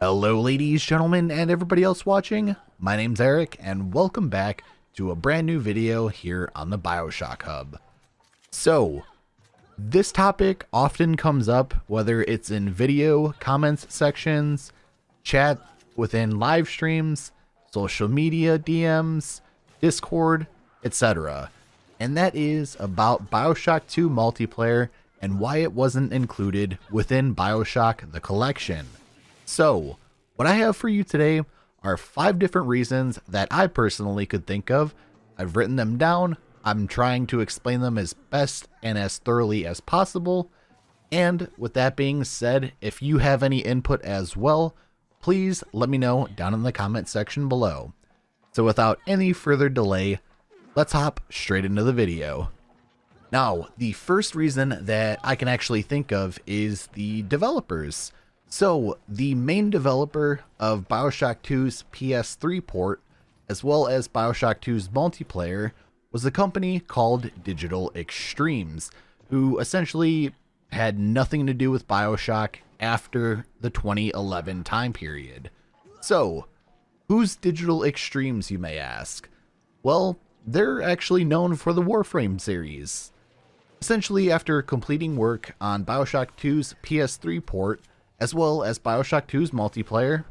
Hello ladies, gentlemen, and everybody else watching. My name's Eric, and welcome back to a brand new video here on the Bioshock Hub. So, this topic often comes up, whether it's in video, comments sections, chat within live streams, social media DMs, Discord, etc. And that is about Bioshock 2 multiplayer and why it wasn't included within Bioshock the Collection. So, what I have for you today are 5 different reasons that I personally could think of. I've written them down. I'm trying to explain them as best and as thoroughly as possible. And with that being said, if you have any input as well, please let me know down in the comment section below. So without any further delay, let's hop straight into the video. Now, the first reason that I can actually think of is the developers. So, the main developer of Bioshock 2's PS3 port, as well as Bioshock 2's multiplayer, was a company called Digital Extremes, who essentially had nothing to do with Bioshock after the 2011 time period. So, who's Digital Extremes, you may ask? Well, they're actually known for the Warframe series. Essentially, after completing work on Bioshock 2's PS3 port, as well as Bioshock 2's multiplayer,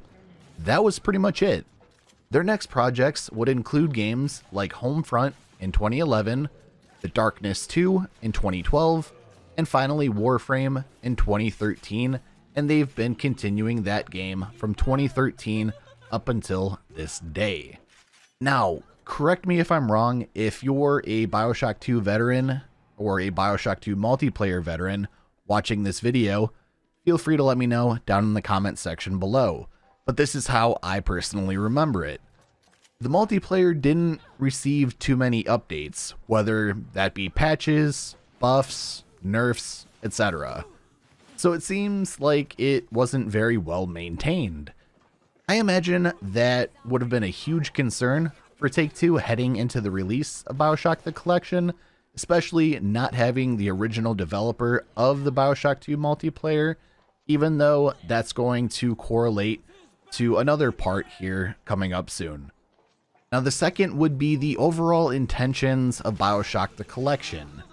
that was pretty much it. Their next projects would include games like Homefront in 2011, The Darkness 2 in 2012, and finally Warframe in 2013, and they've been continuing that game from 2013 up until this day. Now, correct me if I'm wrong, if you're a Bioshock 2 veteran or a Bioshock 2 multiplayer veteran watching this video, feel free to let me know down in the comment section below, but this is how I personally remember it. The multiplayer didn't receive too many updates, whether that be patches, buffs, nerfs, etc. So it seems like it wasn't very well maintained. I imagine that would have been a huge concern for Take-Two heading into the release of Bioshock the Collection, especially not having the original developer of the Bioshock 2 multiplayer, even though that's going to correlate to another part here coming up soon. Now, the second would be the overall intentions of Bioshock the Collection.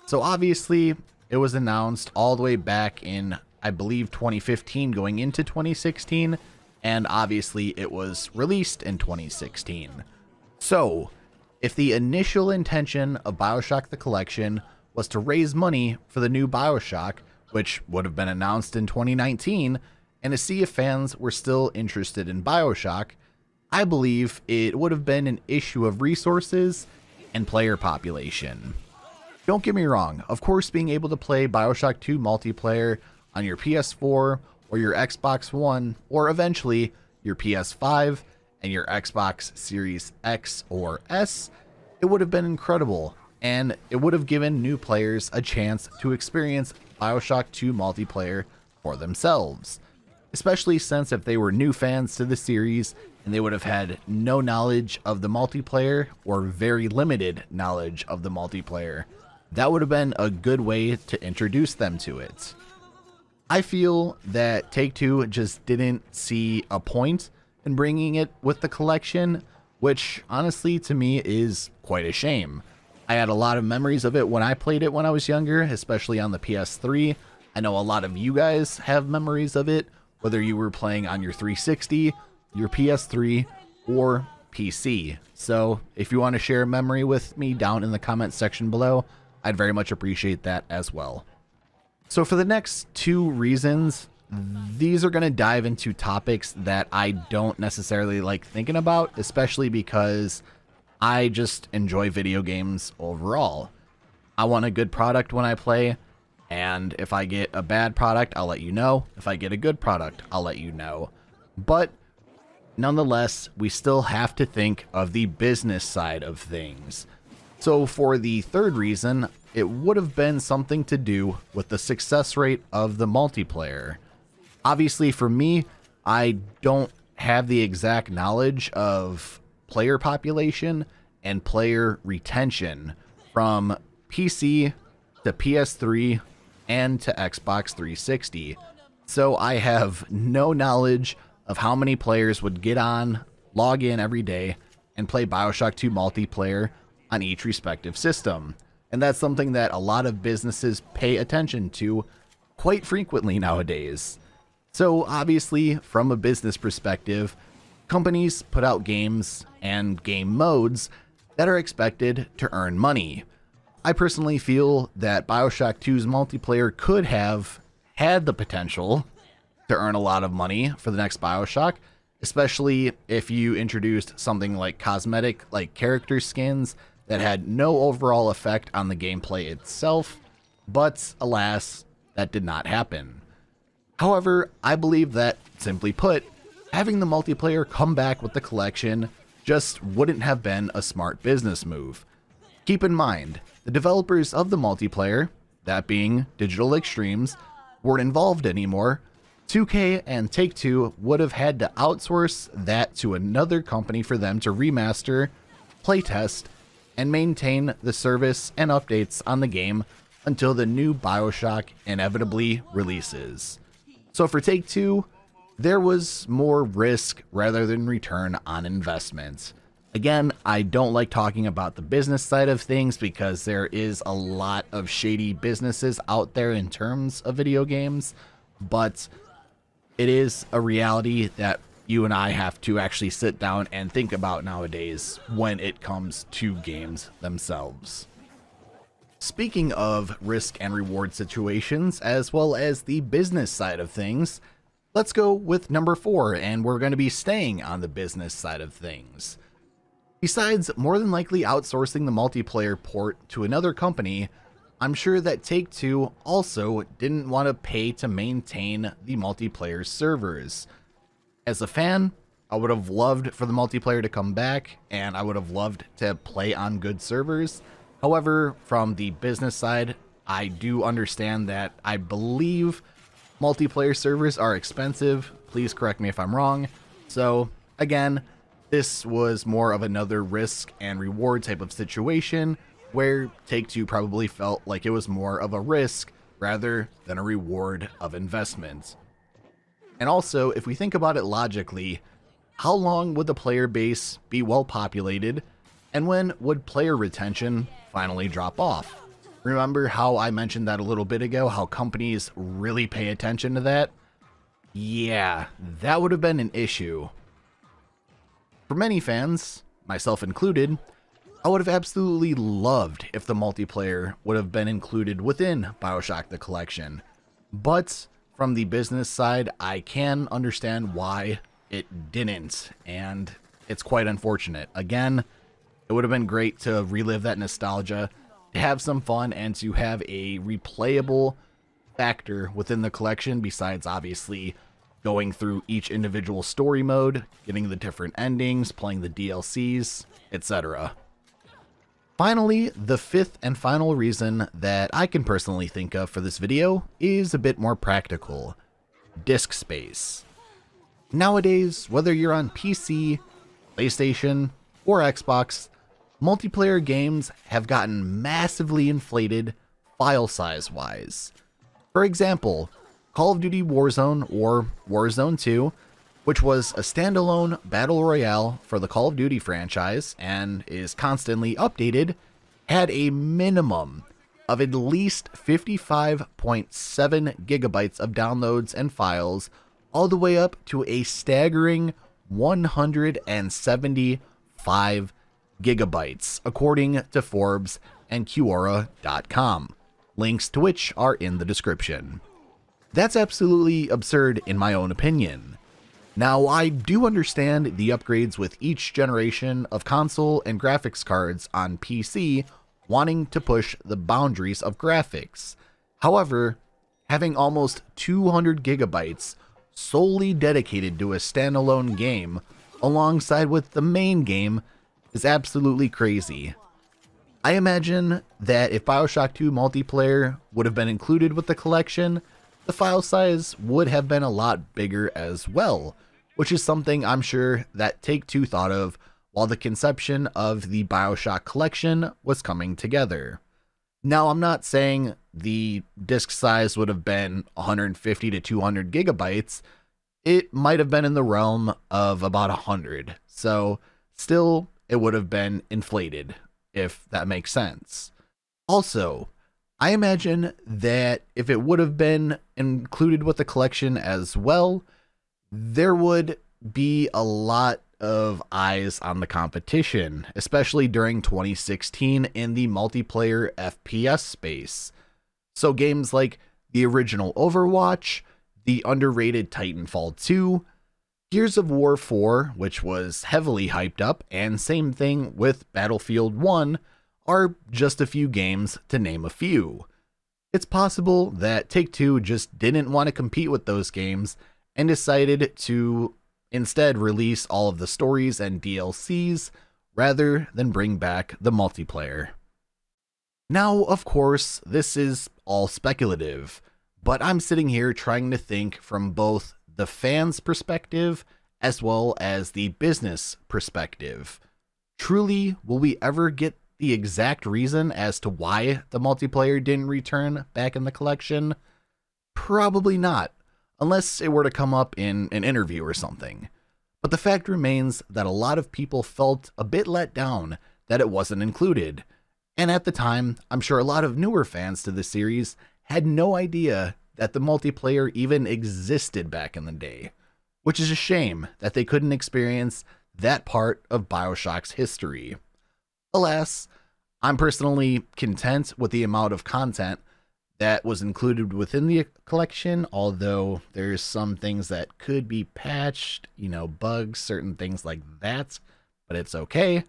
So obviously, it was announced all the way back in, I believe, 2015 going into 2016, and obviously it was released in 2016. So, if the initial intention of Bioshock the Collection was to raise money for the new Bioshock, which would have been announced in 2019, and to see if fans were still interested in Bioshock, I believe it would have been an issue of resources and player population. Don't get me wrong, of course being able to play Bioshock 2 multiplayer on your PS4 or your Xbox One, or eventually your PS5 and your Xbox Series X or S, it would have been incredible, and it would have given new players a chance to experience Bioshock 2 multiplayer for themselves, especially since if they were new fans to the series and they would have had no knowledge of the multiplayer or very limited knowledge of the multiplayer, that would have been a good way to introduce them to it. I feel that Take-Two just didn't see a point in bringing it with the collection, which honestly to me is quite a shame. I had a lot of memories of it when I played it when I was younger, especially on the PS3. I know a lot of you guys have memories of it, whether you were playing on your 360, your PS3, or PC. So if you want to share a memory with me down in the comment section below, I'd very much appreciate that as well. So for the next 2 reasons, these are going to dive into topics that I don't necessarily like thinking about, especially because I just enjoy video games overall. I want a good product when I play, and if I get a bad product, I'll let you know. If I get a good product, I'll let you know. But nonetheless, we still have to think of the business side of things. So for the third reason, it would have been something to do with the success rate of the multiplayer. Obviously for me, I don't have the exact knowledge of player population and player retention from PC to PS3 and to Xbox 360. So I have no knowledge of how many players would get on, log in every day, and play Bioshock 2 multiplayer on each respective system. And that's something that a lot of businesses pay attention to quite frequently nowadays. So obviously, from a business perspective, companies put out games and game modes that are expected to earn money. I personally feel that Bioshock 2's multiplayer could have had the potential to earn a lot of money for the next Bioshock, especially if you introduced something like cosmetic, like character skins that had no overall effect on the gameplay itself, but alas, that did not happen. However, I believe that, simply put, having the multiplayer come back with the collection just wouldn't have been a smart business move. Keep in mind, the developers of the multiplayer, that being Digital Extremes, weren't involved anymore. 2K and Take-Two would have had to outsource that to another company for them to remaster, playtest, and maintain the service and updates on the game until the new Bioshock inevitably releases. So for Take-Two, there was more risk rather than return on investment. Again, I don't like talking about the business side of things because there is a lot of shady businesses out there in terms of video games, but it is a reality that you and I have to actually sit down and think about nowadays when it comes to games themselves. Speaking of risk and reward situations, as well as the business side of things, let's go with number 4, and we're going to be staying on the business side of things. Besides more than likely outsourcing the multiplayer port to another company, I'm sure that Take-Two also didn't want to pay to maintain the multiplayer servers. As a fan, I would have loved for the multiplayer to come back, and I would have loved to play on good servers. However, from the business side, I do understand that I believe multiplayer servers are expensive. Please correct me if I'm wrong. So, again, this was more of another risk and reward type of situation where Take-Two probably felt like it was more of a risk rather than a reward of investment. And also, if we think about it logically, how long would the player base be well populated, and when would player retention finally drop off? Remember how I mentioned that a little bit ago, how companies really pay attention to that? Yeah, that would have been an issue. For many fans, myself included, I would have absolutely loved if the multiplayer would have been included within Bioshock the Collection. But from the business side, I can understand why it didn't, and it's quite unfortunate. Again, it would have been great to relive that nostalgia, to have some fun, and to have a replayable factor within the collection besides obviously going through each individual story mode, getting the different endings, playing the DLCs, etc. Finally, the 5th and final reason that I can personally think of for this video is a bit more practical: disk space. Nowadays, whether you're on PC, PlayStation, or Xbox, multiplayer games have gotten massively inflated file size wise. For example, Call of Duty Warzone or Warzone 2, which was a standalone battle royale for the Call of Duty franchise and is constantly updated, had a minimum of at least 55.7 gigabytes of downloads and files, all the way up to a staggering 175 gigabytes, according to Forbes and Quora.com, links to which are in the description. That's absolutely absurd in my own opinion. Now, I do understand the upgrades with each generation of console and graphics cards on PC wanting to push the boundaries of graphics. However, having almost 200 gigabytes solely dedicated to a standalone game alongside with the main game is absolutely crazy. I imagine that if Bioshock 2 multiplayer would have been included with the collection, the file size would have been a lot bigger as well, which is something I'm sure that Take-Two thought of while the conception of the Bioshock collection was coming together. Now, I'm not saying the disk size would have been 150 to 200 gigabytes. it might have been in the realm of about 100. So still, it would have been inflated, if that makes sense. Also, I imagine that if it would have been included with the collection as well, there would be a lot of eyes on the competition, especially during 2016 in the multiplayer FPS space. So games like the original Overwatch, the underrated Titanfall 2, Gears of War 4, which was heavily hyped up, and same thing with Battlefield 1, are just a few games to name a few. It's possible that Take-Two just didn't want to compete with those games and decided to instead release all of the stories and DLCs rather than bring back the multiplayer. Now, of course, this is all speculative, but I'm sitting here trying to think from both the fans' perspective as well as the business perspective. Truly, will we ever get the exact reason as to why the multiplayer didn't return back in the collection? Probably not, unless it were to come up in an interview or something. But the fact remains that a lot of people felt a bit let down that it wasn't included. And at the time, I'm sure a lot of newer fans to the series had no idea that the multiplayer even existed back in the day, which is a shame that they couldn't experience that part of Bioshock's history. Alas, I'm personally content with the amount of content that was included within the collection, although there's some things that could be patched, bugs, certain things like that, but it's okay.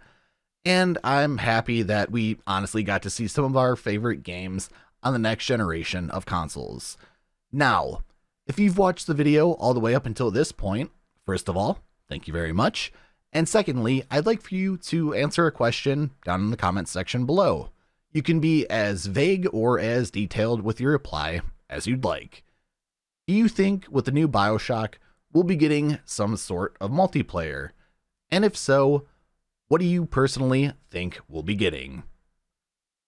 And I'm happy that we honestly got to see some of our favorite games on the next generation of consoles. Now, if you've watched the video all the way up until this point, first of all, thank you very much. And secondly, I'd like for you to answer a question down in the comments section below. You can be as vague or as detailed with your reply as you'd like. Do you think with the new Bioshock, we'll be getting some sort of multiplayer? And if so, what do you personally think we'll be getting?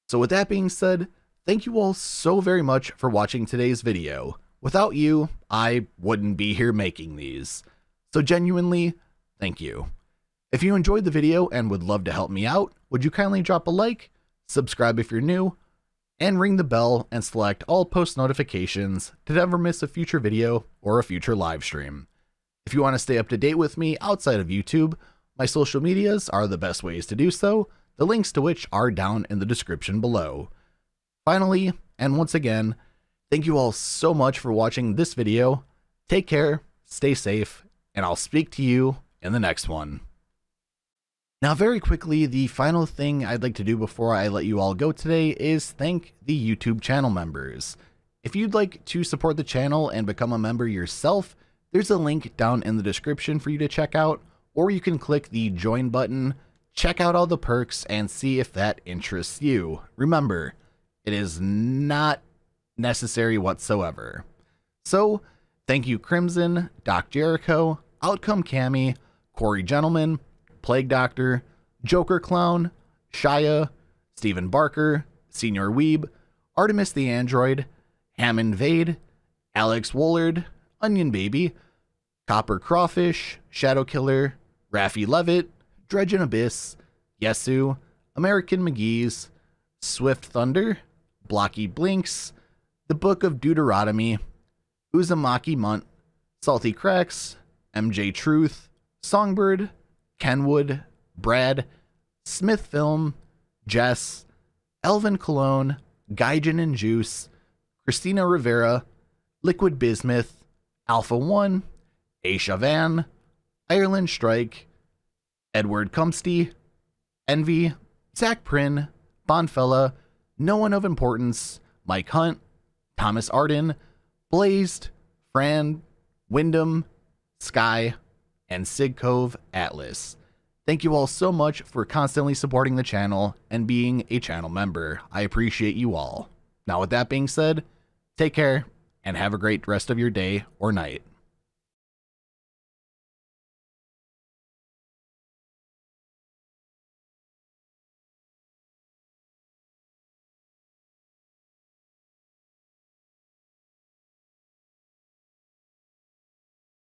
So with that being said, thank you all so very much for watching today's video. Without you, I wouldn't be here making these. So genuinely, thank you. If you enjoyed the video and would love to help me out, would you kindly drop a like, subscribe if you're new, and ring the bell and select all post notifications to never miss a future video or a future live stream. If you want to stay up to date with me outside of YouTube, my social medias are the best ways to do so, the links to which are down in the description below. Finally, and once again, thank you all so much for watching this video. Take care, stay safe, and I'll speak to you in the next one. Now, very quickly, the final thing I'd like to do before I let you all go today is thank the YouTube channel members. If you'd like to support the channel and become a member yourself, there's a link down in the description for you to check out, or you can click the join button, check out all the perks, and see if that interests you. Remember, it is not necessary whatsoever. So, thank you Crimson, Doc Jericho, Outcome Cammy, Corey Gentleman, Plague Doctor, Joker Clown, Shia, Stephen Barker, Senior Weeb, Artemis the Android, Hammond Vade, Alex Woolard, Onion Baby, Copper Crawfish, Shadow Killer, Raffi Levitt, Dredgen Abyss, Yesu, American McGee's, Swift Thunder, Blocky Blinks, The Book of Deuteronomy, Uzumaki Munt, Salty Cracks, MJ Truth, Songbird, Kenwood, Brad, Smith Film, Jess, Elvin Cologne, Gaijin and Juice, Christina Rivera, Liquid Bismuth, Alpha One, Aisha Van, Ireland Strike, Edward Cumsty, Envy, Zach Prin, Bonfella, No One of Importance, Mike Hunt, Thomas Arden, Blazed, Fran, Wyndham, Sky, and Sig Cove Atlas. Thank you all so much for constantly supporting the channel and being a channel member. I appreciate you all. Now with that being said, take care and have a great rest of your day or night.